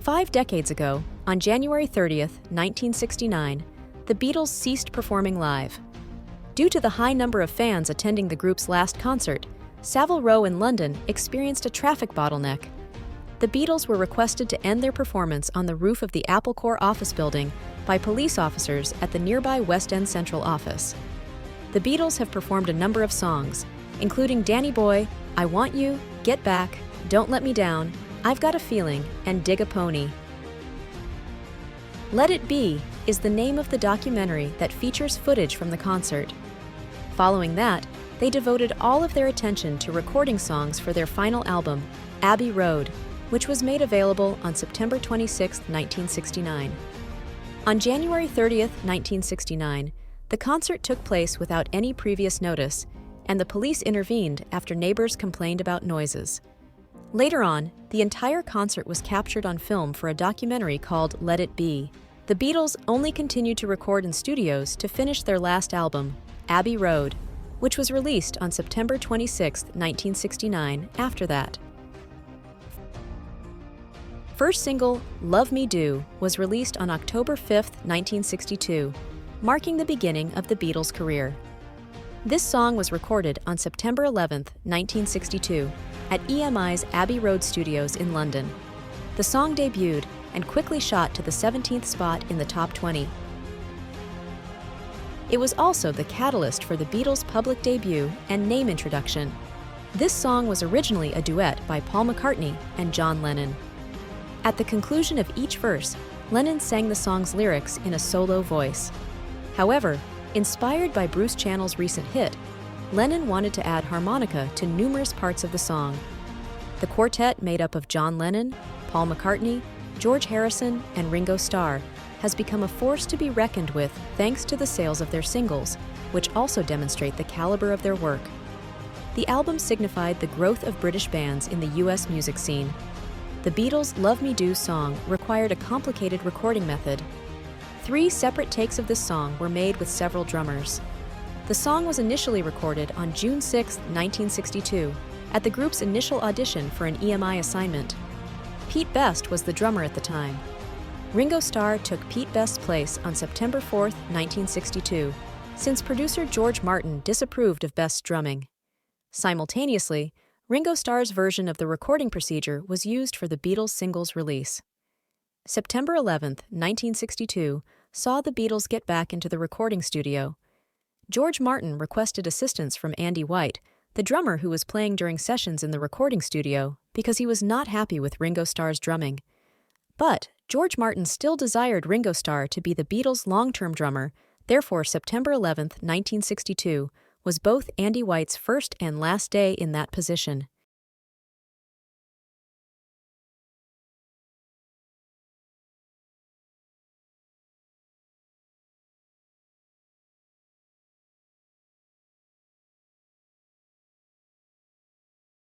5 decades ago, on January 30th, 1969, the Beatles ceased performing live. Due to the high number of fans attending the group's last concert, Savile Row in London experienced a traffic bottleneck. The Beatles were requested to end their performance on the roof of the Apple Corps office building by police officers at the nearby West End Central office. The Beatles have performed a number of songs, including Danny Boy, I Want You, Get Back, Don't Let Me Down, I've Got a Feeling, and Dig a Pony. Let It Be is the name of the documentary that features footage from the concert. Following that, they devoted all of their attention to recording songs for their final album, Abbey Road, which was made available on September 26, 1969. On January 30th, 1969, the concert took place without any previous notice, and the police intervened after neighbors complained about noises. Later on, the entire concert was captured on film for a documentary called Let It Be. The Beatles only continued to record in studios to finish their last album, Abbey Road, which was released on September 26, 1969, after that. First single, Love Me Do, was released on October 5, 1962, marking the beginning of the Beatles' career. This song was recorded on September 11, 1962, at EMI's Abbey Road studios in London. The song debuted and quickly shot to the 17th spot in the top 20. It was also the catalyst for the Beatles' public debut and name introduction. This song was originally a duet by Paul McCartney and John Lennon. At the conclusion of each verse, Lennon sang the song's lyrics in a solo voice. However, inspired by Bruce Channel's recent hit, Lennon wanted to add harmonica to numerous parts of the song. The quartet, made up of John Lennon, Paul McCartney, George Harrison, and Ringo Starr, has become a force to be reckoned with thanks to the sales of their singles, which also demonstrate the caliber of their work. The album signified the growth of British bands in the U.S. music scene. The Beatles' Love Me Do song required a complicated recording method. 3 separate takes of this song were made with several drummers. The song was initially recorded on June 6, 1962, at the group's initial audition for an EMI assignment. Pete Best was the drummer at the time. Ringo Starr took Pete Best's place on September 4, 1962, since producer George Martin disapproved of Best's drumming. Simultaneously, Ringo Starr's version of the recording procedure was used for the Beatles' singles release. September 11, 1962, saw the Beatles get back into the recording studio. George Martin requested assistance from Andy White, the drummer who was playing during sessions in the recording studio, because he was not happy with Ringo Starr's drumming. But George Martin still desired Ringo Starr to be the Beatles' long-term drummer, therefore September 11, 1962, was both Andy White's first and last day in that position.